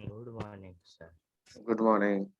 Good morning, sir. Good morning.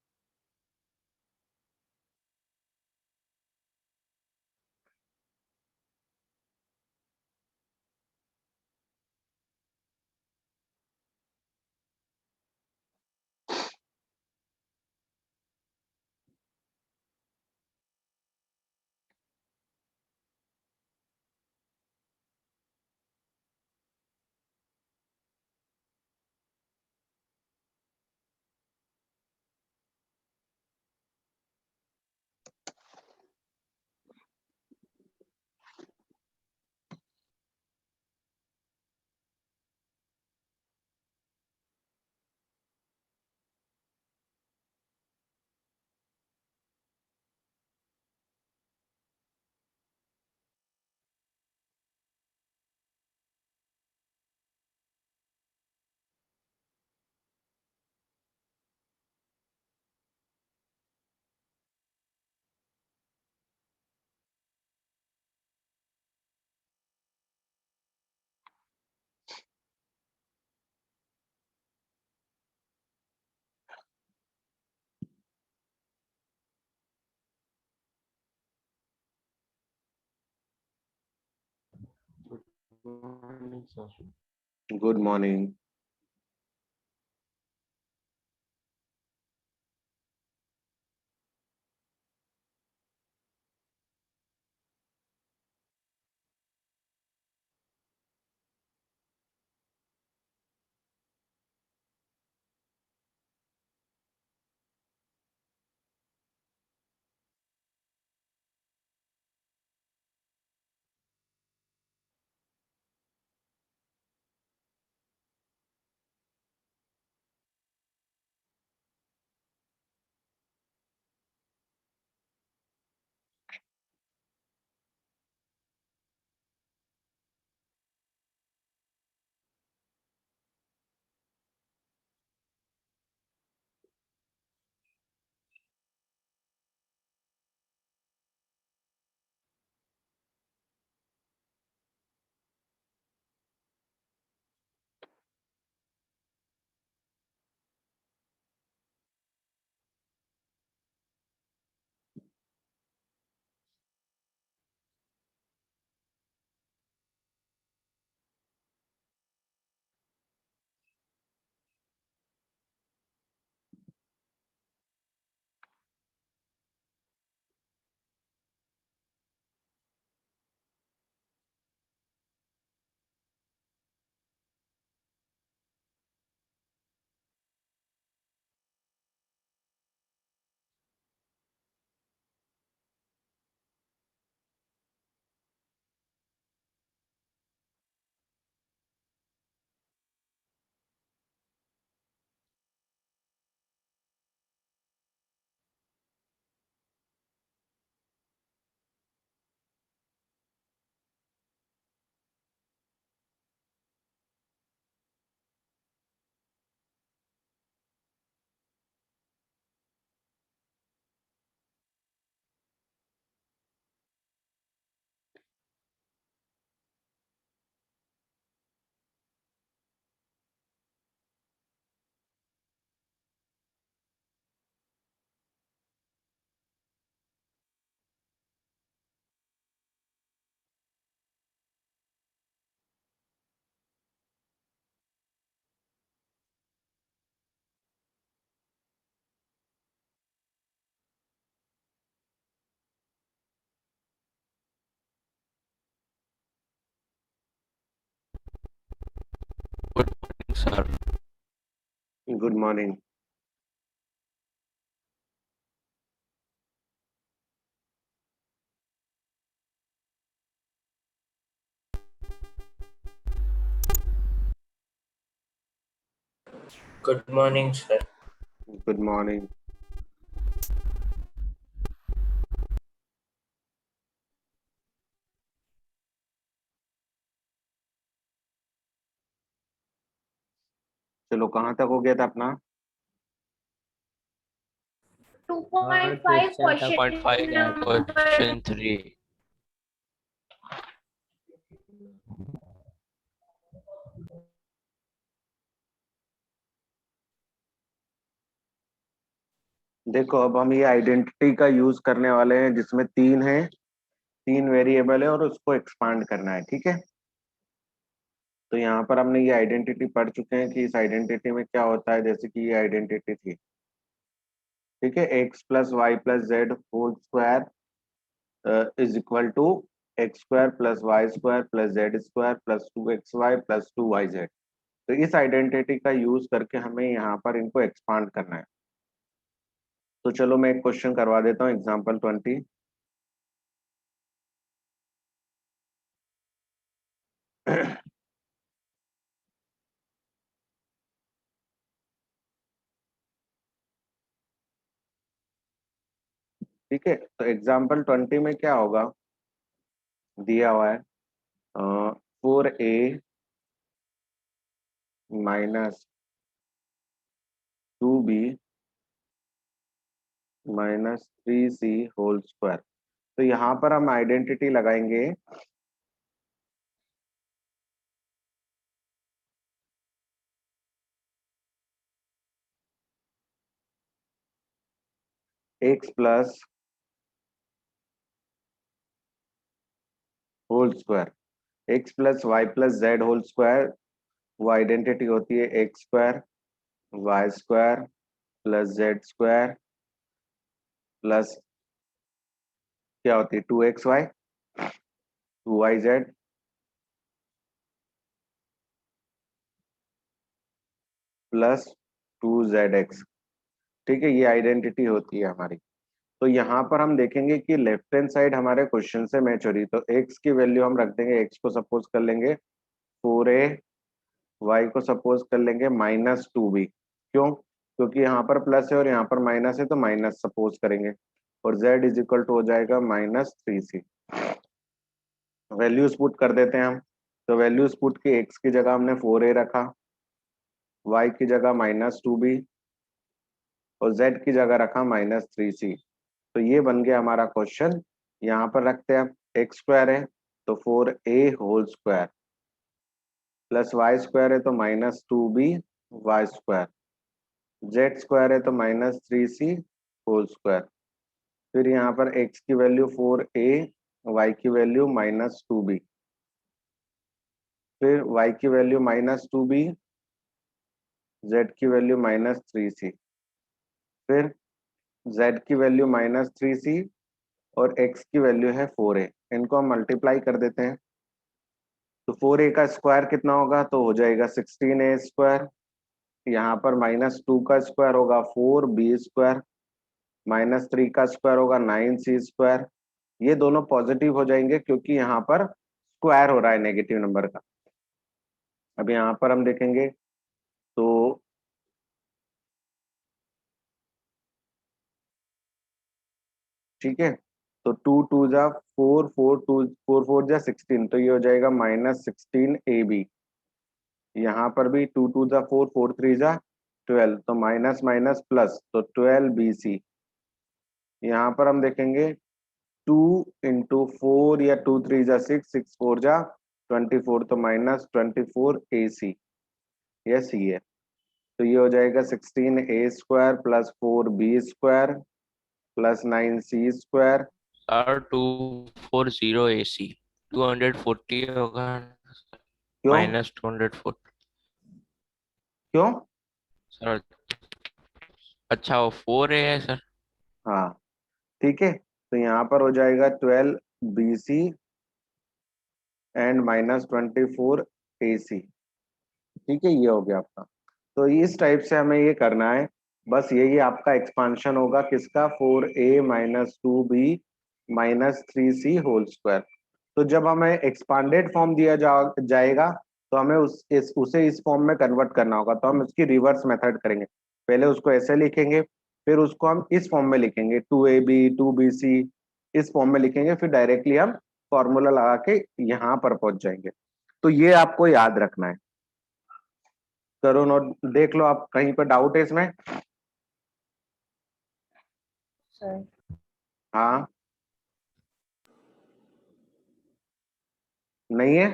Good morning, sir. Good morning. Good morning, sir. Good morning. Good morning, sir. Good morning. चलो कहाँ तक हो गया था अपना? 2.5 2.5 question number question 3. देखो अब हम ये आइडेंटिटी का यूज करने वाले हैं जिसमें तीन है, तीन वेरिएबल है और उसको एक्सपांड करना है, ठीक है। तो यहाँ पर हमने ये आइडेंटिटी पढ़ चुके हैं कि इस आइडेंटिटी में क्या होता है, जैसे कि ये आइडेंटिटी थी, ठीक है, X plus Y plus Z whole square is equal to X square plus Y square plus Z square plus 2xy plus 2yz। तो इस आइडेंटिटी का यूज करके हमें यहाँ पर इनको एक्सपांड करना है। तो चलो मैं एक क्वेश्चन करवा देता हूँ, एग्जाम्पल 20। ठीक है, तो एग्जाम्पल 20 में क्या होगा, दिया हुआ है 4a minus 2b minus 3c whole square. तो यहाँ पर हम आइडेंटिटी लगाएंगे x plus whole square, X plus Y plus Z whole square, वो आइडेंटिटी होती है X square Y square plus Z square plus क्या होती है 2xy 2yz प्लस 2zx। ठीक है, ये आइडेंटिटी होती है हमारी। तो यहाँ पर हम देखेंगे कि लेफ्ट हैंड साइड हमारे क्वेश्चन से मैच हो रही, तो x की वैल्यू हम रख देंगे, x को सपोज कर लेंगे 4a, y को सपोज कर लेंगे -2b। क्यों? क्योंकि यहाँ पर प्लस है और यहाँ पर माइनस है, तो माइनस सपोज करेंगे, और z इज इक्वल टू हो जाएगा -3c। वैल्यूज पुट कर देते हैं हम। तो वैल्यूज पुट की x की जगह हमने 4a रखा, y की जगह -2b और z की जगह रखा -3c। तो ये बन गया हमारा क्वेश्चन। यहाँ पर रखते हैं, एक्स स्क्वायर है तो 4a whole square plus Y square है तो -2b Y square, Z square है तो -3c होल स्क्वायर। फिर यहाँ पर x की वैल्यू 4a, y की वैल्यू -2b, फिर y की वैल्यू -2b, z की वैल्यू -3c, फिर z की वैल्यू -3c और x की वैल्यू है 4a। इनको हम मल्टीप्लाई कर देते हैं। तो 4a का स्क्वायर कितना होगा, तो हो जाएगा 16a स्क्वायर। यहाँ पर -2 का स्क्वायर होगा 4b स्क्वायर, -3 का स्क्वायर होगा 9c स्क्वायर। ये दोनों पॉजिटिव हो जाएंगे क्योंकि यहाँ पर स्क्वायर हो रहा है नेगेटिव नंबर का। अब यहाँ पर हम देखेंगे तो ठीक है, तो 2 2 जा 4, 4 4 तो ये हो जाएगा -16ab। यहाँ पर भी 2 2 जा 4, 4 3 जा 12, तो माइनस माइनस प्लस, तो 12bc। यहाँ पर हम देखेंगे 2 × 4 या 2 3 जा 6, 6 4 जा 24, तो -24ac, ये सी है। तो ये हो जाएगा 16a square plus 4b square plus 9c square. Sir 240 AC 240 होगा, क्यों? -240 क्यों? सर। अच्छा वो 4A है सर। हाँ ठीक है, तो यहाँ पर हो जाएगा 12bc एंड -24ac। ठीक है, ये हो गया आपका। तो इस टाइप से हमें ये करना है। बस यही आपका एक्सपांशन होगा किसका, 4a - 2b - 3c whole square. तो जब हमें एक्सपांडेड फॉर्म दिया जाएगा तो हमें उसे इस फॉर्म में कन्वर्ट करना होगा। तो हम उसकी रिवर्स मेथड करेंगे, पहले उसको ऐसे लिखेंगे, फिर उसको हम इस फॉर्म में लिखेंगे 2ab 2bc, इस फॉर्म में लिखेंगे, फिर डायरेक्टली हम फॉर्मूला लगा के यहाँ पर पहुंच जाएंगे। तो ये आपको याद रखना है। करो नोट, देख लो आप कहीं पर डाउट है इसमें। सर हाँ, नहीं है।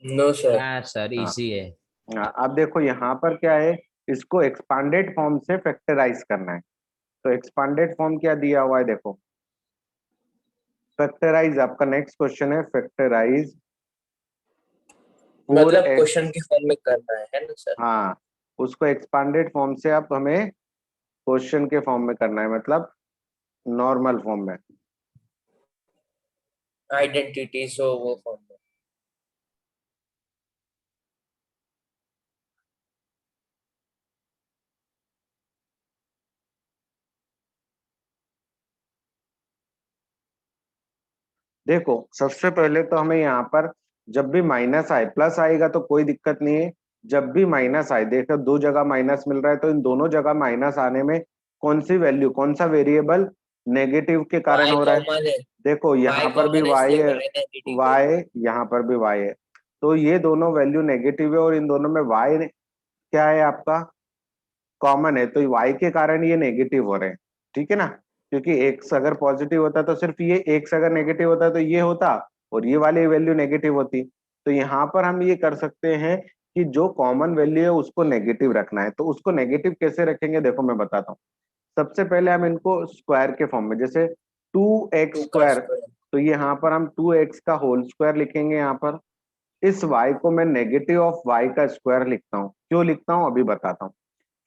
No sir. हाँ सर हाँ इजी है। हाँ, अब देखो यहाँ पर क्या है इसको एक्सपांडेड फॉर्म से फैक्टराइज करना है। तो एक्सपांडेड फॉर्म क्या दिया हुआ है देखो, फैक्टराइज आपका नेक्स्ट क्वेश्चन है, फैक्टराइज मतलब 4x, क्वेश्चन के फॉर्म में करना है ना सर? हाँ उसको एक्सपांडेड फॉर्म से आप हमें क्वेश्चन के फॉर्म में करना है, मतलब नॉर्मल फॉर्म में। आइडेंटिटीज हो वो फॉर्म में। देखो सबसे पहले तो हमें यहाँ पर जब भी माइनस आए, प्लस आएगा तो कोई दिक्कत नहीं है, जब भी माइनस आए, देखो दो जगह माइनस मिल रहा है तो इन दोनों जगह माइनस आने में कौन सी वैल्यू, कौन सा वेरिएबल नेगेटिव के कारण y हो रहा है। कॉमन है, देखो यहाँ y पर भी कॉमन है y इसलिए है, y नेगेटिव है। y यहाँ पर भी y है, तो ये दोनों वैल्यू नेगेटिव है और इन दोनों में y क्या है आपका, कॉमन है, तो y के कारण ये नेगेटिव हो रहे हैं, ठीक है ना। क्योंकि x अगर पॉजिटिव होता तो सिर्फ ये, x अगर नेगेटिव होता तो ये होता और ये वाली वैल्यू नेगेटिव होती। तो यहाँ पर हम ये कर सकते हैं कि जो कॉमन वैल्यू है उसको नेगेटिव रखना है। तो उसको नेगेटिव कैसे रखेंगे, देखो मैं बताता हूँ। सबसे पहले हम इनको स्क्वायर के फॉर्म में, जैसे 2x 2 का स्क्वायर, स्क्वायर। तो यहाँ पर हम 2x का होल स्क्वायर लिखेंगे। यहाँ पर इस y को मैं नेगेटिव ऑफ y का स्क्वायर लिखता हूँ, क्यों लिखता हूँ अभी बताता हूँ।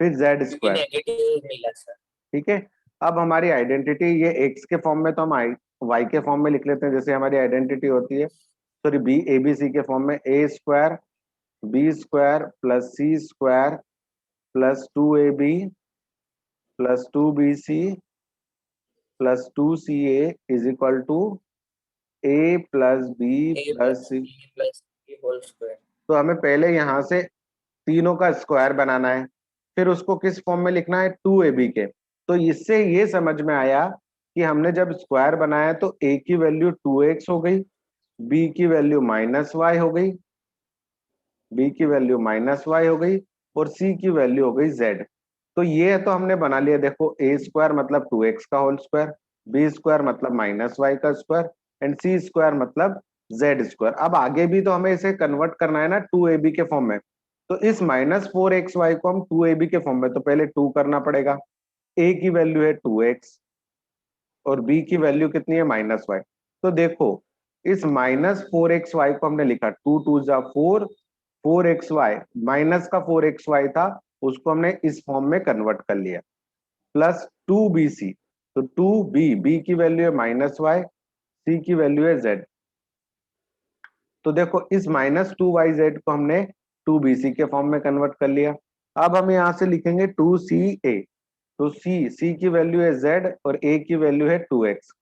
फिर z क्योंकि स्क्वायर, नेगेटिव मिला सर। ठीक है। अब हमारी आइडेंटिटी ये x के फॉर्म में, तो हम y के फॉर्म में लिख लेते हैं, जैसे हमारी आइडेंटिटी होती है, sorry B A B C के फॉर्म में, a square B square plus C square plus 2ab plus 2bc plus 2ca is equal to a plus B a plus C. Plus b whole square. तो हमें पहले यहाँ से तीनों का square बनाना है, फिर उसको किस फॉर्म में लिखना है, 2ab के। तो इससे ये समझ में आया कि हमने जब स्क्वायर बनाया तो a की वैल्यू 2x हो गई, b की वैल्यू -y हो गई, b की वैल्यू -y हो गई और c की वैल्यू हो गई z। तो ये तो हमने बना लिया, देखो a स्क्वायर मतलब 2x का होल स्क्वायर, b स्क्वायर मतलब -y का स्क्वायर एंड c स्क्वायर मतलब z स्क्वायर। अब आगे भी तो हमें इसे कन्वर्ट करना है ना 2ab के फॉर्म में। तो इस -4xy को हम 2ab के फॉर्म में, तो पहले 2 करना पड़ेगा, a की वैल्यू है 2x और b की वैल्यू कितनी है -y। तो देखो इस -4xy को हमने लिखा, 2 2 जा 4, 4xy माइनस का 4xy था उसको हमने इस फॉर्म में कन्वर्ट कर लिया, प्लस 2bc, तो 2b की वैल्यू है -y, c की वैल्यू है z। तो देखो इस -2yz को हमने 2bc के फॉर्म में कन्वर्ट कर लिया। अब हम यहाँ से लिखेंगे 2ca, तो c की वैल्यू है z और a की वैल्यू है 2x।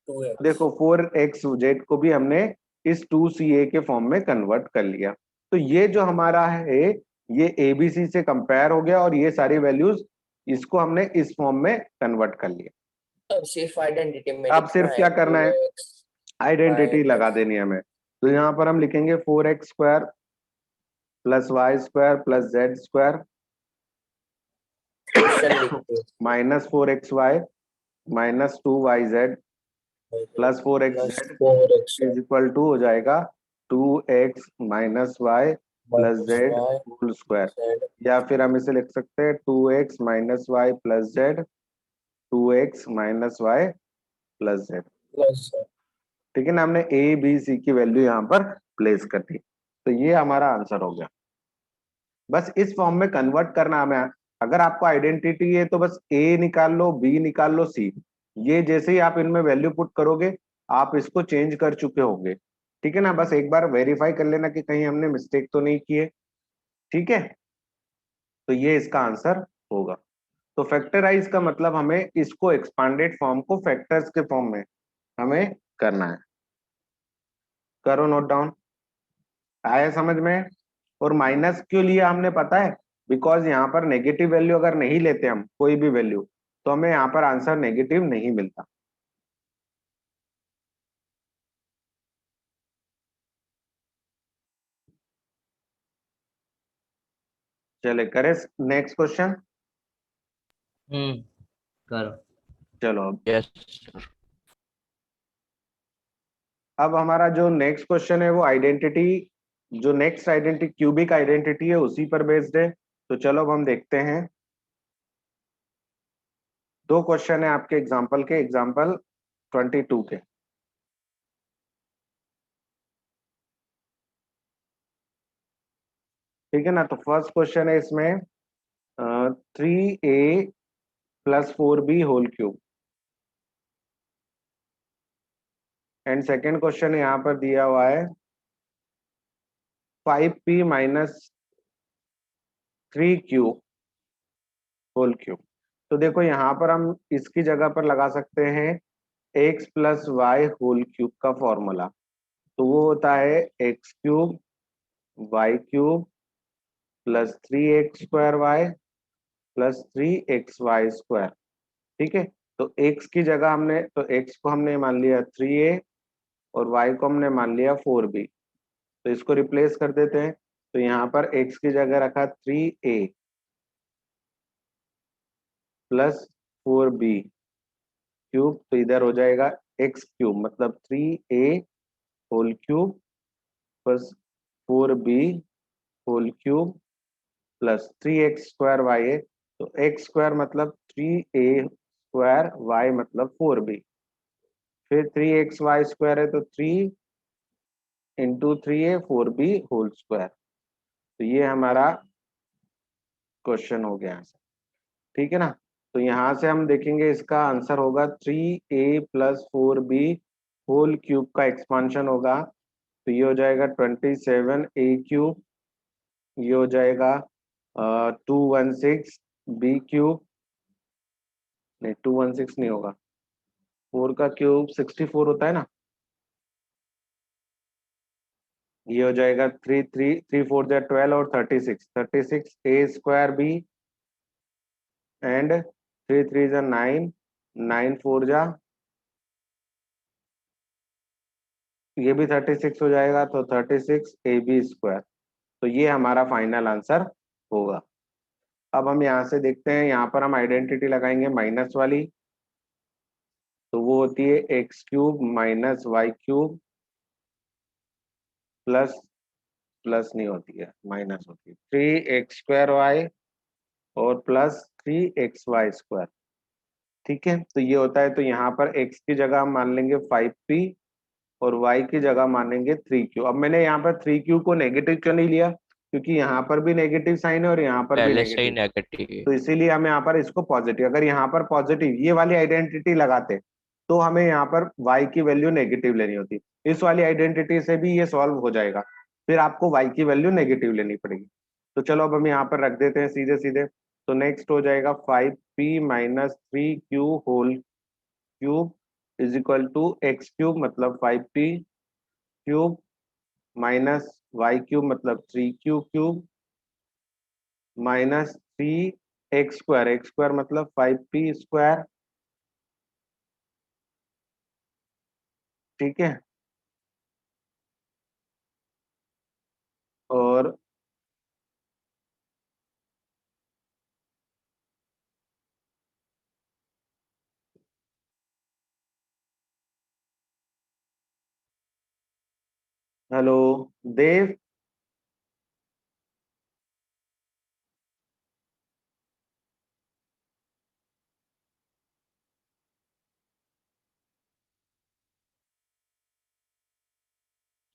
2x। देखो 4xz को भी हमने इस 2ca के फॉर्म में कन्वर्ट कर लिया। तो ये जो हमारा है ये abc से कंपेयर हो गया और ये सारी वैल्यूज इसको हमने इस फॉर्म में कन्वर्ट कर लिया। अब सिर्फ आइडेंटिटी में अब लिखना सिर्फ है क्या करना है, 2x आइडेंटिटी y लगा देनी है हमें। तो यहाँ पर हम लिखेंगे 4x square plus Y square plus Z square question लिखते -4xy -2yz plus 4xz 4x is equal to हो जाएगा 2x -y plus Z y whole square. z या फिर हम इसे लिख सकते हैं 2x -y plus Z, 2x -y plus Z. Plus z। ठीक है ना, हमने ए बी सी की वैल्यू यहाँ पर प्लेस कर दी। तो ये हमारा आंसर हो गया। बस इस फॉर्म में कन्वर्ट करना हमें। अगर आपको आइडेंटिटी है तो बस ए निकाल लो, बी निकाल लो, सी, ये जैसे ही आप इनमें वैल्यू पुट करोगे आप इसको चेंज कर चुके होंगे। ठीक है ना, बस एक बार वेरीफाई कर लेना कि कहीं हमने मिस्टेक तो नहीं की है। ठीक है, तो ये इसका आंसर होगा। तो फैक्टराइज का मतलब हमें इसको एक्सपांडेड फॉर्म को फैक्टर्स के फॉर्म में हमें करना है। करो नोट डाउन, आया समझ में। और माइनस क्यों लिया हमने पता है, बिकॉज यहाँ पर नेगेटिव वैल्यू अगर नहीं लेते हम कोई भी वैल्यू तो हमें यहाँ पर आंसर नेगेटिव नहीं मिलता। चले करे नेक्स्ट क्वेश्चन। करो। चलो अब यस हमारा जो नेक्स्ट क्वेश्चन है वो आइडेंटिटी, जो नेक्स्ट आइडेंटिटी क्यूबिक आइडेंटिटी है उसी पर बेस्ड है। तो चलो अब हम देखते हैं, दो क्वेश्चन है आपके एग्जाम्पल के, एग्जाम्पल 22 के। ठीक है ना। तो फर्स्ट क्वेश्चन है इसमें 3a plus 4b whole cube, and second question यहाँ पर दिया हुआ है 5p minus 3q whole cube. तो देखो यहाँ पर हम इसकी जगह पर लगा सकते हैं x plus Y whole cube का फॉर्मूला। तो वो होता है X cube Y cube plus 3x² Y plus 3xy²। ठीक है। तो x की जगह हमने, तो x को हमने मान लिया 3a और y को हमने मान लिया 4b। तो इसको रिप्लेस कर देते हैं। तो यहाँ पर x की जगह रखा 3a प्लस 4b क्यूब, तो इधर हो जाएगा x क्यूब मतलब 3a whole cube plus 4b whole cube plus 3x² y है। तो x² मतलब 3a² y मतलब 4b, फिर 3xy² है तो 3 into 3a 4b whole square. तो ये हमारा क्वेश्चन हो गया। ठीक है ना। तो यहाँ से हम देखेंगे इसका आंसर होगा 3a plus 4b whole cube का एक्सपांशन होगा। तो ये हो जाएगा 27a क्यूब, ये हो जाएगा 216b क्यूब, नहीं 216 नहीं होगा, 4 का क्यूब 64 होता है ना। ये हो जाएगा 3 4 और 36 a² b एंड 3 3 9, 9 4 ये भी 36 हो जाएगा, तो 36ab²। तो ये हमारा फाइनल आंसर होगा। अब हम यहाँ से देखते हैं, यहाँ पर हम आइडेंटिटी लगाएंगे माइनस वाली। तो वो होती है x³ minus Y cube plus, plus नहीं होती है, माइनस होती है 3x² y और प्लस 3xy²। ठीक है। तो ये होता है, तो यहाँ पर x की जगह हम मान लेंगे 5p और y की जगह मानेंगे 3q। अब मैंने यहाँ पर 3q को नेगेटिव क्यों नहीं लिया, क्योंकि यहाँ पर भी नेगेटिव साइन है और यहाँ पर भी पहले से ही नेगेटिव, नेगेटिव। तो इसीलिए हम यहाँ पर इसको पॉजिटिव, अगर यहाँ पर पॉजिटिव ये वाली आइडेंटिटी लगाते तो हमें यहाँ पर y की वैल्यू नेगेटिव लेनी होती। इस वाली आइडेंटिटी से भी ये सॉल्व हो जाएगा, फिर आपको y की वैल्यू नेगेटिव लेनी पड़ेगी। तो चलो अब हम यहाँ पर रख देते हैं सीधे सीधे। तो नेक्स्ट हो जाएगा 5p minus 3q whole cube is equal to x³ मतलब 5p क्यूब माइनस y³ मतलब 3q क्यूब माइनस 3x² मतलब 5p²। ठीक है। और हेलो देव,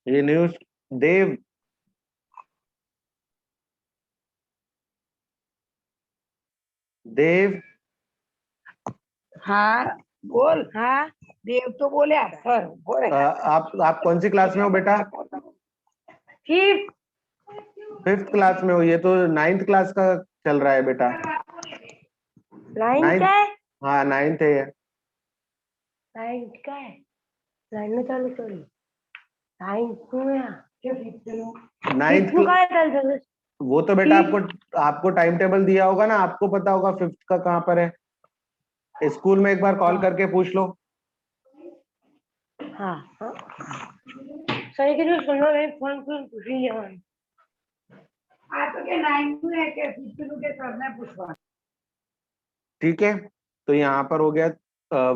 ये न्यूज, देव देव हाँ बोल। हाँ देव तो बोले सर बोले। आप कौन सी क्लास में हो बेटा? फिर 5th क्लास में हो, ये तो 9th क्लास का चल रहा है बेटा। Line Ninth? क्या है? हाँ 9th है ये। लाइन क्या है? लाइन में चालू करो। लाइन क्यों है? नाइन्थ किसको कहा है? वो तो बेटा आपको आपको टाइम टेबल दिया होगा ना, आपको पता होगा 5th का कहाँ पर है। स्कूल में एक बार कॉल करके पूछ लो। हाँ हाँ सही के जो सुनो रे फोन पर पूछ लिया आज तो के 9 में है के 5 के सर ने पूछवा। ठीक है। तो यहाँ पर हो गया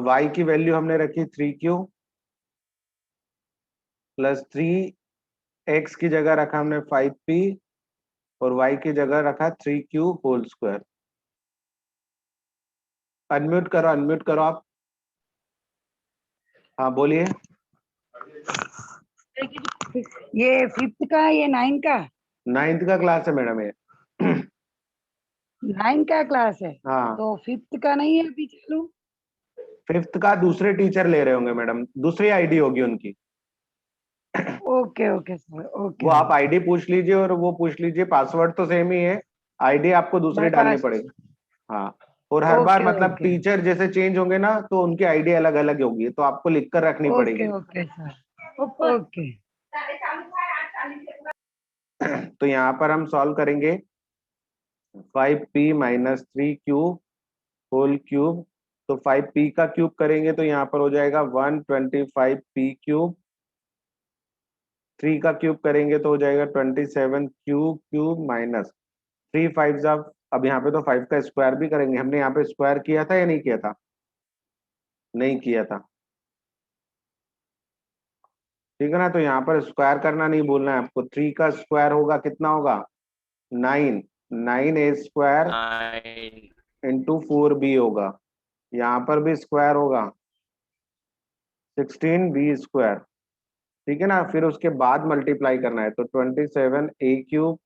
y की वैल्यू हमने रखी 3q प्लस 3x की जगह रखा हमने 5p और y की जगह रखा 3q होल स्क्वायर। अनम्यूट करो आप। हाँ बोलिए। ये 5th का, ये 9 का? 9th का क्लास है मैडम ये। 9 का क्लास है हाँ, तो 5th का नहीं है अभी चालू? 5th का दूसरे टीचर ले रहे होंगे मैडम, दूसरी आईडी होगी उनकी। Okay okay sir, okay. वो आप आईडी पूछ लीजिए और वो पूछ लीजिए, पासवर्ड तो सेम ही है, आईडी आपको दूसरी डालनी पास। पड़ेगी। हाँ, और हर बार ओके मतलब ओके टीचर जैसे चेंज होंगे ना तो उनकी आईडी अलग अलग होगी, तो आपको लिख कर रखनी ओके पड़ेगी। Okay sir, okay. तो यहाँ पर हम सॉल्व करेंगे 5p minus 3q whole cube. तो 5p का क्यूब करेंगे तो यहाँ पर हो जाएगा 125p क्यूब। 3 का क्यूब करेंगे तो हो जाएगा 27q क्यूब माइनस 3 5 जा। अब यहाँ पे तो 5 का स्क्वायर भी करेंगे, हमने यहाँ पे स्क्वायर किया था या नहीं किया था? नहीं किया था, ठीक है ना। तो यहाँ पर स्क्वायर करना नहीं बोलना है आपको। 3 का स्क्वायर होगा कितना होगा? 9। 9a स्क्वायर 9 इंटू 4b होगा। यहाँ पर भी स्क्वायर होगा 16b स्क्वायर, ठीक है ना। फिर उसके बाद मल्टीप्लाई करना है तो 27a क्यूब।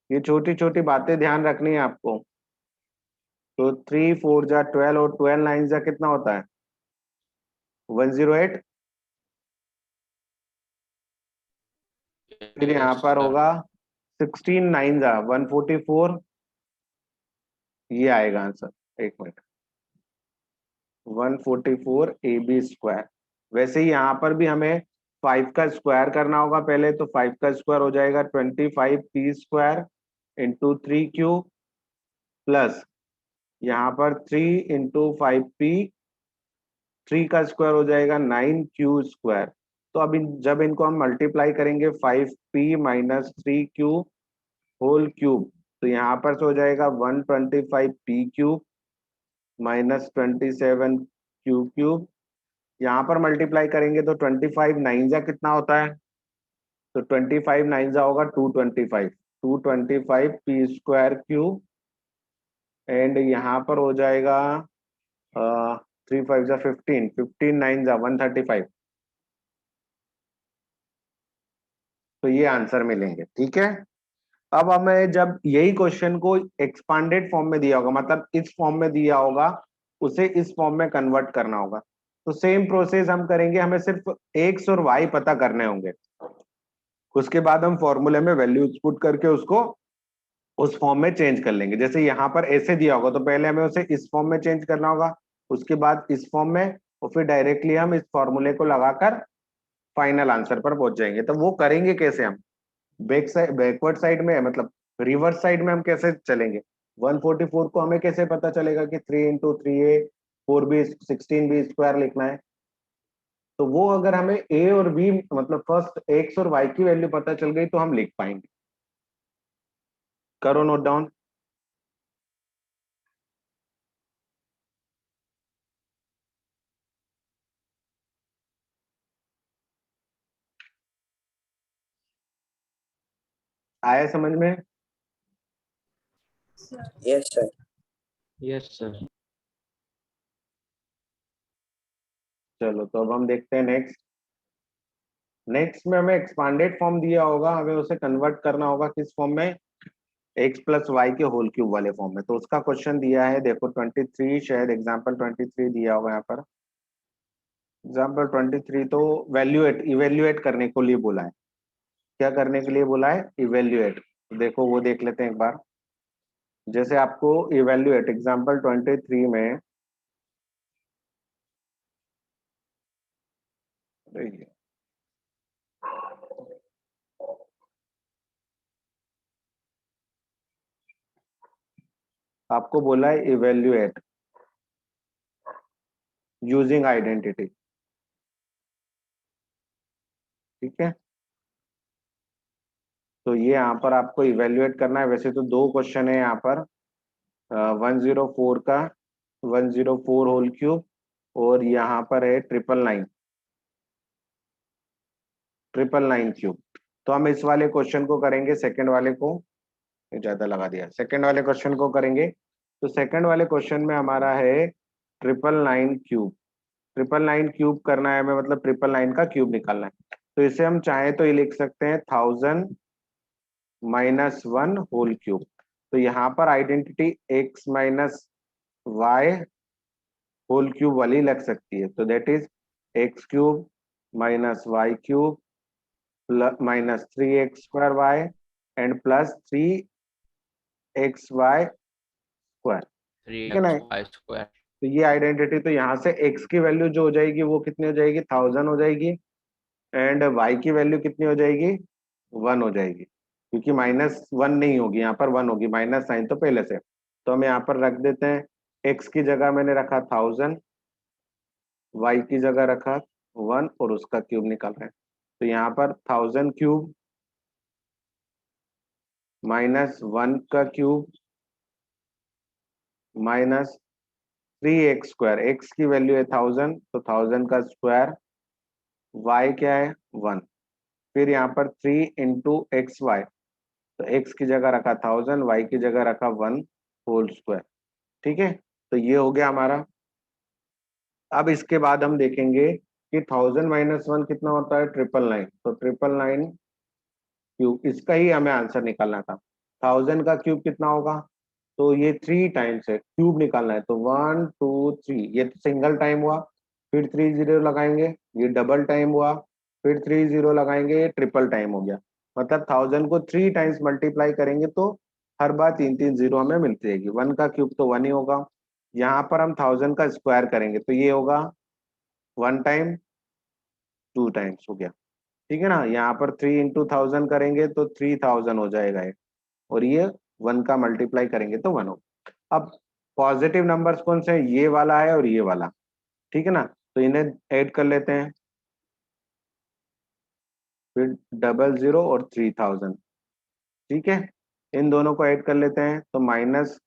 ये छोटी छोटी बातें ध्यान रखनी है आपको। तो 3 4 जा 12 और 12 9 जा कितना होता है? 108। फिर यहाँ yes पर sir होगा 16 9 जा 144। ये आएगा आंसर, एक मिनट, 144 ए बी स्क्वायर। वैसे ही यहाँ पर भी हमें 5 का स्क्वायर करना होगा पहले। तो 5 का स्क्वायर हो जाएगा 25p square into 3q plus यहाँ पर 3 इंटू 5p। 3 का स्क्वायर हो जाएगा 9q स्क्वायर। तो अब जब इनको हम मल्टीप्लाई करेंगे 5p minus 3q whole cube, तो यहाँ पर से हो जाएगा 125p cube minus 27q cube. यहाँ पर मल्टीप्लाई करेंगे तो 25 9 जा कितना होता है? तो 25 9 जा होगा 225। 225p स्क्वायर क्यूब एंड यहाँ पर हो जाएगा 3 5 जा 15। 15 9 जा 135। तो ये आंसर मिलेंगे, ठीक है। अब हमें जब यही क्वेश्चन को एक्सपांडेड फॉर्म में दिया होगा, मतलब इस फॉर्म में दिया होगा, उसे इस फॉर्म में कन्वर्ट करना होगा। तो सेम प्रोसेस हम करेंगे, हमें सिर्फ एक्स और वाई पता करने होंगे। उसके बाद हम फॉर्मूले में वैल्यूज पुट करके उसको उस फॉर्म में चेंज कर लेंगे। जैसे यहाँ पर ऐसे दिया होगा तो पहले हमें उसे इस फॉर्म में चेंज करना होगा, उसके बाद इस फॉर्म में, और फिर डायरेक्टली हम इस फॉर्मूले को लगाकर फाइनल आंसर पर पहुंच जाएंगे। तो वो करेंगे कैसे हम? बैकवर्ड साइड में, मतलब रिवर्स साइड में हम कैसे चलेंगे? 144 को हमें कैसे पता चलेगा कि 3 into 3a 4b 16b square लिखना है? तो वो अगर हमें a और b, मतलब फर्स्ट x और y की वैल्यू पता चल गई तो हम लिख पाएंगे। करो नोट डाउन। आया समझ में? Yes, sir. yes sir चलो तो अब हम देखते हैं नेक्स्ट। नेक्स्ट में हमें एक्सपांडेड फॉर्म दिया होगा, हमें उसे कन्वर्ट करना होगा किस फॉर्म में? एक्स प्लस वाई के होल क्यूब वाले फॉर्म में। तो उसका क्वेश्चन दिया है, देखो 23, शायद एग्जाम्पल 23 दिया होगा यहाँ पर। एग्जाम्पल 23 तो इवेल्युएट करने को लिए बोला है। क्या करने के लिए बोला है? इवेल्युएट। देखो वो देख लेते हैं एक बार। जैसे आपको इवेल्युएट एग्जाम्पल 23 में, आपको बोला है इवेल्युएट यूजिंग आइडेंटिटी, ठीक है। तो ये यहाँ पर आपको इवेल्युएट करना है। वैसे तो दो क्वेश्चन है यहाँ पर, 104 का 104 होल क्यूब, और यहाँ पर है 999 क्यूब। तो हम इस वाले क्वेश्चन को करेंगे, सेकंड वाले को। ये ज्यादा लगा दिया। सेकंड वाले क्वेश्चन को करेंगे। तो सेकंड वाले क्वेश्चन में हमारा है 999 क्यूब। 999 क्यूब करना है हमें, मतलब 999 का क्यूब निकालना है। तो इसे हम चाहे तो ये लिख सकते हैं 1000 माइनस 1 होल क्यूब। तो यहाँ पर identity x minus Y whole cube वाली लग सकती है। तो that is X cube minus Y cube minus 3x square Y and plus 3xy square. Three ठीक है ना? X Y square. तो ये आइडेंटिटी, तो यहाँ से x की वैल्यू जो हो जाएगी वो कितनी हो जाएगी, 1000 हो जाएगी। एंड y की वैल्यू कितनी हो जाएगी, 1 हो जाएगी, क्योंकि -1 नहीं होगी, यहाँ पर 1 होगी, माइनस साइन तो पहले से। तो हम यहाँ पर रख देते हैं, x की जगह मैंने रखा 1000, y की जगह रखा 1 और उसका क्यूब निकाल रहे हैं। तो यहाँ पर 1000 क्यूब माइनस 1 का cube minus 3x square, x की वैल्यू है 1000, तो 1000 का स्क्वायर, y क्या है 1, फिर यहाँ पर 3 इंटू एक्स वाई, तो x की जगह रखा 1000, y की जगह रखा 1 होल स्क्वायर। ठीक है, तो ये हो गया हमारा। अब इसके बाद हम देखेंगे कि 1000 माइनस 1 कितना होता है, 999। तो 999 क्यूब, इसका ही हमें आंसर निकालना था। 1000 का क्यूब कितना होगा, तो ये 3 टाइम्स है, क्यूब निकालना है। तो 1 2 3, ये तो सिंगल टाइम हुआ, फिर 3 जीरो लगाएंगे, ये डबल टाइम हुआ, फिर 3 जीरो लगाएंगे, ये ट्रिपल टाइम हो गया। मतलब 1000 को 3 टाइम्स मल्टीप्लाई करेंगे तो हर बार 3 3 जीरो हमें मिलती रहेगी। 1 का क्यूब तो 1 ही होगा। यहाँ पर हम 1000 का स्क्वायर करेंगे तो ये होगा 1 टाइम 2 टाइम्स हो गया। ठीक है ना? यहाँ पर 3 इंटू 1000 करेंगे तो 3000 हो जाएगा ये, और ये 1 का मल्टीप्लाई करेंगे तो 1 होगा। अब पॉजिटिव नंबर्स कौन से हैं, ये वाला है और ये वाला। ठीक है ना? तो इन्हें ऐड कर लेते हैं, फिर 00 और 3000। ठीक है, इन दोनों को ऐड कर लेते हैं, तो माइनस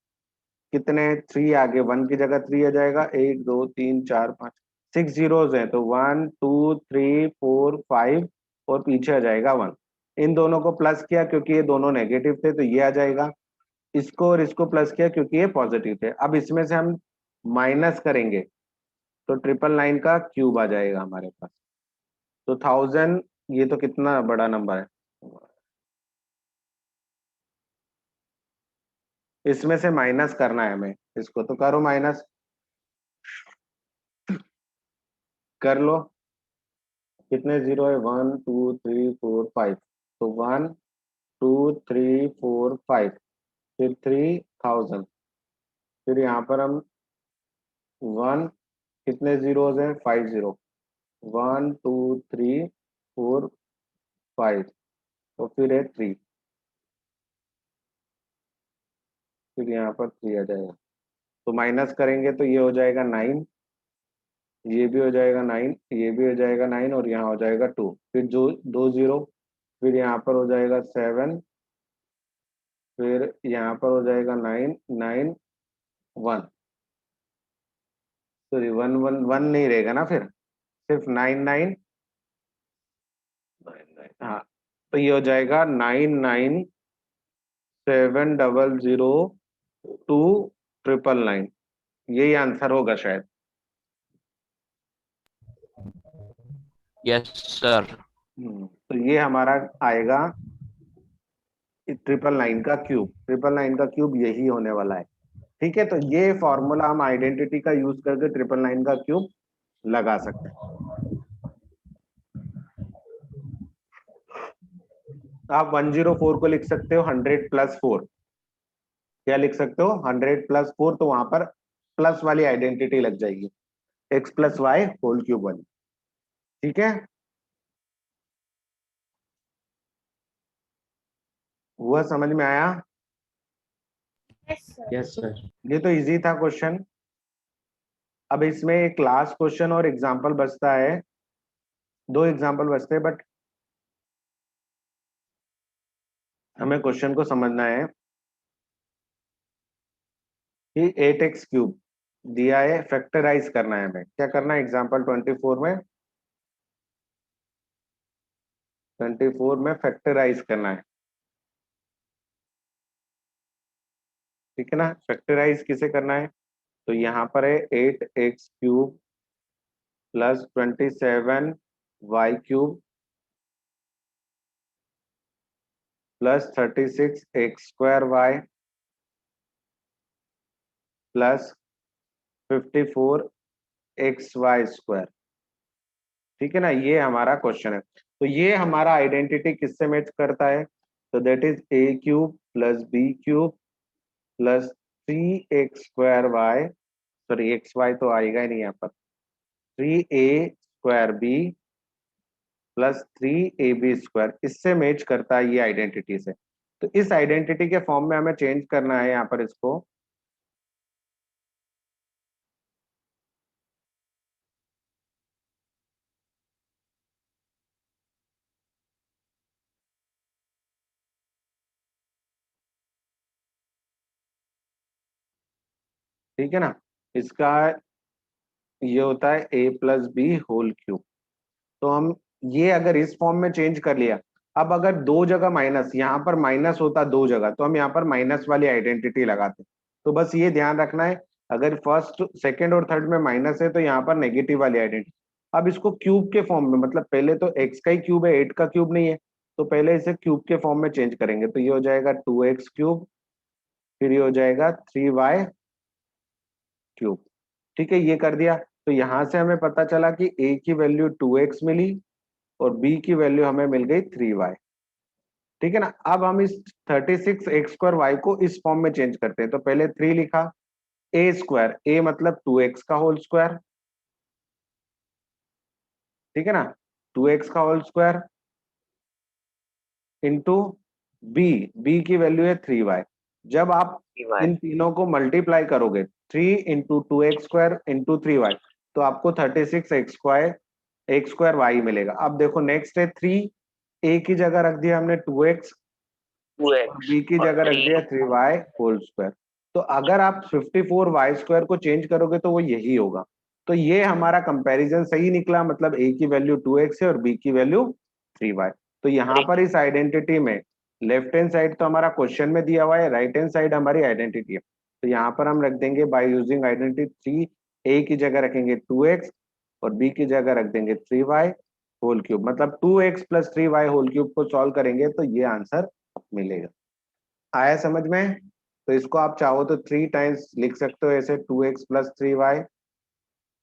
कितने, 3 आगे, 1 की जगह 3 आ जाएगा, 1 2 3 4 5 6 जीरोज हैं, तो 1 2 3 4 5 और पीछे आ जाएगा 1। इन दोनों को प्लस किया क्योंकि ये दोनों नेगेटिव थे, तो ये आ जाएगा। इसको और इसको प्लस किया क्योंकि ये पॉजिटिव थे। अब इसमें से हम माइनस करेंगे तो 999 का क्यूब आ जाएगा हमारे पास। तो 1000, ये तो कितना बड़ा नंबर है, इसमें से माइनस करना है हमें, इसको तो करो माइनस, कर लो। कितने जीरो है, 1 2 3 4 5, तो 1 2 3 4 5, फिर 3000, फिर यहाँ पर हम 1, कितने जीरोज हैं, 5 जीरो, 1 2 3 4 5, तो फिर है 3, फिर यहाँ पर 3 आ जाएगा। तो माइनस करेंगे तो ये हो जाएगा 9, ये भी हो जाएगा 9, ये भी हो जाएगा 9, और यहाँ हो जाएगा 2, फिर जो 2 जीरो, फिर यहाँ पर हो जाएगा 7, फिर यहाँ पर हो जाएगा 9 9 1, सॉरी 1 1 1 नहीं रहेगा ना, फिर सिर्फ 9 9 हाँ, तो ये हो जाएगा 997002 999, यही आंसर होगा शायद। Yes sir. तो ये हमारा आएगा 999 का क्यूब, 999 का क्यूब यही होने वाला है। ठीक है, तो ये फॉर्मूला हम आइडेंटिटी का यूज करके 999 का क्यूब लगा सकते हैं। आप 104 को लिख सकते हो 100 प्लस 4, क्या लिख सकते हो, 100 प्लस 4, तो वहां पर प्लस वाली आइडेंटिटी लग जाएगी, x plus Y whole cube वाली। ठीक है, हुआ, समझ में आया? Yes, sir. Yes, sir. ये तो इजी था क्वेश्चन। अब इसमें एक लास्ट क्वेश्चन और एग्जाम्पल बचता है, 2 एग्जाम्पल बचते हैं, बट हमें क्वेश्चन को समझना है कि 8x क्यूब दिया है, फैक्टराइज करना है हमें। क्या करना है, एग्जाम्पल 24 में फैक्टराइज करना है। ठीक है ना। फैक्टराइज किसे करना है, तो यहाँ पर है 8x³ plus 27y³ plus 36x² plus 54xy²। ठीक है ना, ये हमारा क्वेश्चन है। तो ये हमारा आइडेंटिटी किससे मैच करता है, तो that is a³ plus b³ plus 3x²y, sorry xy तो आएगा ही नहीं यहाँ पर, 3a²b प्लस 3ab², इससे मैच करता है ये आइडेंटिटी से। तो इस आइडेंटिटी के फॉर्म में हमें चेंज करना है यहाँ पर इसको। ठीक है ना, इसका ये होता है a+b²। तो हम ये अगर इस फॉर्म में चेंज कर लिया, अब अगर दो जगह माइनस, यहाँ पर माइनस होता दो जगह, तो हम यहाँ पर माइनस वाली आइडेंटिटी लगाते। तो बस ये ध्यान रखना है, अगर फर्स्ट सेकंड और थर्ड में माइनस है तो यहाँ पर नेगेटिव वाली आइडेंटिटी। अब इसको क्यूब के फॉर्म में, मतलब पहले तो x का ही क्यूब है, 8 का क्यूब नहीं है, तो पहले इसे क्यूब के फॉर्म में चेंज करेंगे। तो ये हो जाएगा 2x³, फिर ये हो जाएगा 3y³। ठीक है, ये कर दिया। तो यहाँ से हमें पता चला कि a की वैल्यू 2x मिली और b की वैल्यू हमें मिल गई 3y। ठीक है ना, अब हम इस 36x²y को इस फॉर्म में चेंज करते हैं। तो पहले 3 लिखा, a² a मतलब 2x का होल स्क्वायर, ठीक है ना, 2x का होल स्क्वायर इंटू b की वैल्यू है 3y। जब आप इन तीनों को मल्टीप्लाई करोगे, 3 इंटू 2x² इंटू 3y, तो आपको 36x² मिलेगा। अब देखो नेक्स्ट है 3, a की जगह रख दिया हमने 2x, b की जगह रख दिया 3y होल स्क्वायर। तो अगर आप 54y² को चेंज करोगे तो वो यही होगा। तो ये हमारा कंपैरिजन सही निकला, मतलब a की वैल्यू 2x है और b की वैल्यू 3y। तो यहाँ पर इस आइडेंटिटी में लेफ्ट हैंड साइड तो हमारा क्वेश्चन में दिया हुआ है, राइट हैंड साइड हमारी आइडेंटिटी है। तो यहाँ पर हम रख देंगे बाय यूजिंग आइडेंटिटी 3, a की जगह रखेंगे 2x और b की जगह रख देंगे 3y होल क्यूब, मतलब 2x plus 3y whole cube को सॉल्व करेंगे तो ये आंसर मिलेगा। आया समझ में? तो इसको आप चाहो तो 3 टाइम्स लिख सकते हो ऐसे, 2x plus 3y,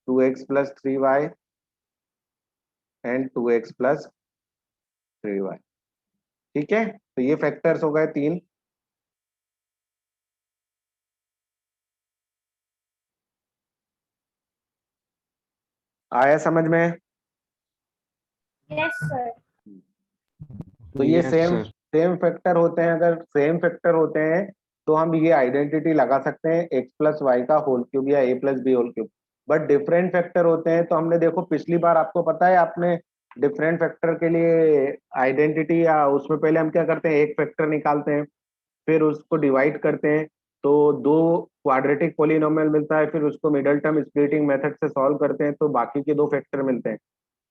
2x plus 3y and 2x plus 3y। ठीक है, तो ये फैक्टर्स हो गए 3। आया समझ में? Yes, sir. तो ये Yes, same sir. Same factor होते हैं, अगर सेम फैक्टर होते हैं तो हम ये आइडेंटिटी लगा सकते हैं x प्लस वाई का होल क्यूब या a plus B whole cube. But different factor होते हैं तो हमने देखो पिछली बार, आपको पता है, आपने डिफरेंट फैक्टर के लिए आइडेंटिटी या उसमें पहले हम क्या करते हैं, एक फैक्टर निकालते हैं, फिर उसको डिवाइड करते हैं, तो 2 क्वाड्रेटिक पॉलिनोमियल मिलता है, फिर उसको मिडल टर्म स्प्लिटिंग मेथड से सॉल्व करते हैं तो बाकी के 2 फैक्टर मिलते हैं।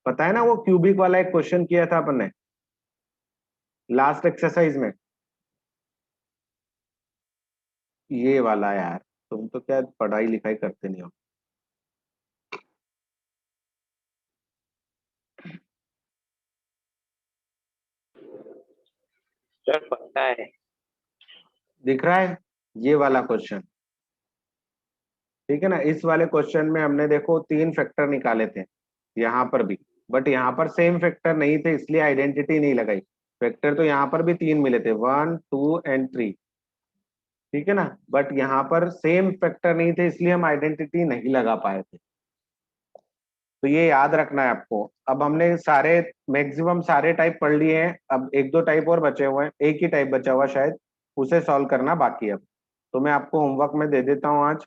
पता है ना, वो क्यूबिक वाला एक क्वेश्चन किया था अपन ने लास्ट एक्सरसाइज में, ये वाला। यार तुम तो क्या पढ़ाई लिखाई करते नहीं हो। सर पता है। दिख रहा है ये वाला क्वेश्चन? ठीक है ना, इस वाले क्वेश्चन में हमने देखो 3 फैक्टर निकाले थे यहाँ पर भी, बट यहाँ पर सेम फैक्टर नहीं थे इसलिए आइडेंटिटी नहीं लगाई। फैक्टर तो यहाँ पर भी 3 मिले थे, 1 2 एंड 3, ठीक है ना, बट यहाँ पर सेम फैक्टर नहीं थे इसलिए हम आइडेंटिटी नहीं लगा पाए थे। तो ये याद रखना है आपको। अब हमने सारे मैक्सिमम सारे टाइप पढ़ लिए हैं, अब 1-2 टाइप और बचे हुए हैं, एक ही टाइप बचा हुआ शायद, उसे सॉल्व करना बाकी है। अब तो मैं आपको होमवर्क में दे देता हूँ आज।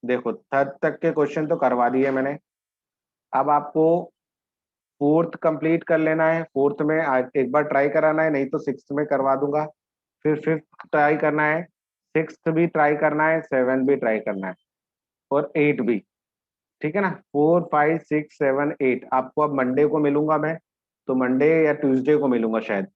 देखो थर्ड तक के क्वेश्चन तो करवा दिए मैंने, अब आपको फोर्थ कंप्लीट कर लेना है। फोर्थ में आज एक बार ट्राई कराना है, नहीं तो सिक्स्थ में करवा दूंगा, फिर फिफ्थ ट्राई करना है, सिक्स्थ भी ट्राई करना है, 7 भी ट्राई करना है और 8 भी। ठीक है ना, 4 5 6 7 8 आपको अब मंडे को मिलूंगा मैं, तो मंडे या ट्यूसडे को मिलूंगा शायद,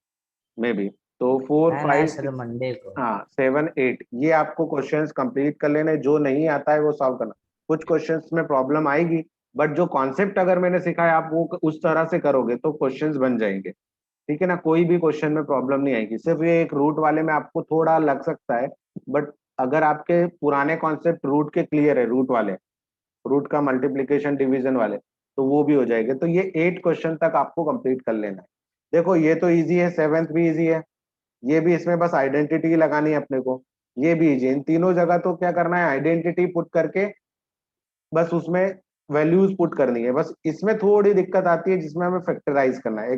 मे भी। तो 4 है ना 5 सर मंडे को। हाँ 7 8 ये आपको क्वेश्चंस कंप्लीट कर लेने, जो नहीं आता है वो सॉल्व करना। कुछ क्वेश्चंस में प्रॉब्लम आएगी, बट जो कॉन्सेप्ट अगर मैंने सिखाया आप वो उस तरह से करोगे तो क्वेश्चंस बन जाएंगे, ठीक है ना। कोई भी क्वेश्चन में प्रॉब्लम नहीं आएगी। सिर्फ ये एक रूट वाले में आपको थोड़ा लग सकता है, बट अगर आपके पुराने कॉन्सेप्ट रूट के क्लियर है, रूट वाले, रूट का मल्टीप्लीकेशन डिवीजन वाले, तो वो भी हो जाएंगे। तो ये 8 क्वेश्चन तक आपको कंप्लीट कर लेना है। देखो ये तो इजी है, 7th भी इजी है, ये भी, इसमें बस आइडेंटिटी लगानी है अपने को, ये भी इजी। इन तीनों जगह तो क्या करना है, आइडेंटिटी पुट करके बस उसमें वैल्यूज पुट करनी है। बस इसमें थोड़ी दिक्कत आती है जिसमें हमें फैक्टराइज करना है।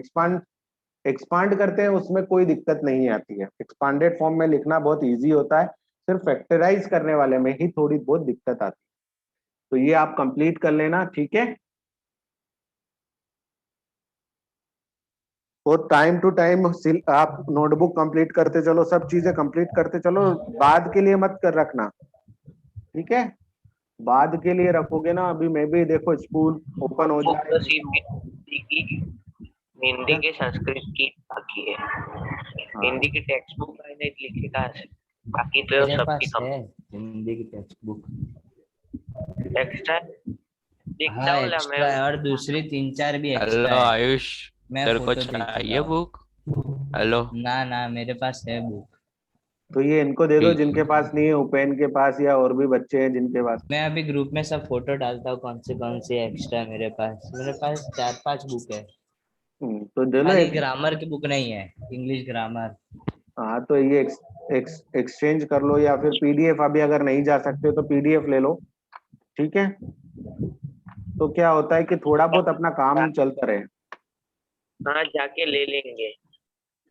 एक्सपांड करते हैं उसमें कोई दिक्कत नहीं आती है, एक्सपांडेड फॉर्म में लिखना बहुत इजी होता है, सिर्फ फैक्टराइज करने वाले में ही थोड़ी बहुत दिक्कत आती है। तो ये आप कंप्लीट कर लेना, ठीक है। और टाइम टू टाइम आप नोटबुक कंप्लीट करते चलो, सब चीजें कंप्लीट करते चलो, बाद के लिए मत कर रखना, ठीक है। बाद के लिए रखोगे ना, अभी मैं भी देखो स्कूल ओपन हो बुक तो जाए। सीधी हिंदी के संस्कृत की बाकी है। हिंदी की टेक्स्ट बुक मैंने लिखी था, बाकी तो मेरे सबकी पास है हिंदी की टेक्स्ट बुक। एक्स्ट्रा लिखता हाँ हूँ एक्स्ट्रा है, और दूसरी 3-4 भी हेलो एक्स्ट्रा है। आयुष, मैं तेरे को फोटो भेजूंगा चाहिए आपको। बुक? हेलो, ना ना मेरे पास है बुक। तो ये इनको दे दो ठीक। जिनके पास नहीं है, उपेन के पास या और भी बच्चे हैं जिनके पास। मैं अभी ग्रुप में सब फोटो डालता हूँ कौन से एक्स्ट्रा है मेरे पास। मेरे पास 4-5 बुक है। तो दे लो खाली एक। ग्रामर की बुक नहीं है, इंग्लिश ग्रामर। हाँ तो ये एक्सचेंज कर लो, या फिर पीडीएफ, अभी अगर नहीं जा सकते तो पीडीएफ ले लो, ठीक है। तो क्या होता है कि थोड़ा बहुत अपना काम चलता रहे। हाँ जाके ले लेंगे।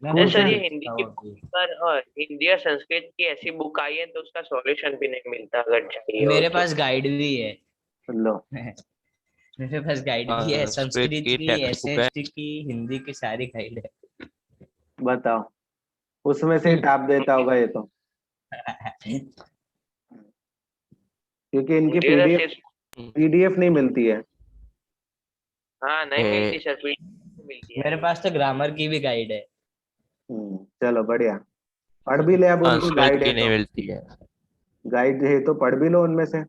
मैं स्कूल सर से ये फोटो हिंदी भेजता की हूँ बुक अभी। पर और हिंदी और संस्कृत की ऐसी बुक आई है तो उसका सॉल्यूशन भी नहीं मिलता अगर चाहिए हो मेरे तो। पास गाइड भी है। लो, मेरे पास गाइड भी है, संस्कृत संस्कृत की की, टेक्स्ट बुक है। एसएसटी की, हिंदी की, सारी गाइड बताओ, उसमें से ही है। टाप देता होगा ये तो, क्योंकि इनकी ये तो पीडीएफ सिर्फ पीडीएफ नहीं मिलती है। हाँ नहीं मिलती सर, मिलती है। मेरे पास तो ग्रामर की भी गाइड है। चलो बढ़िया, पढ़ भी ले अब, उनकी संस्कृत गाइड है की नहीं तो, मिलती है। गाइड है तो पढ़ भी लो उनमें से।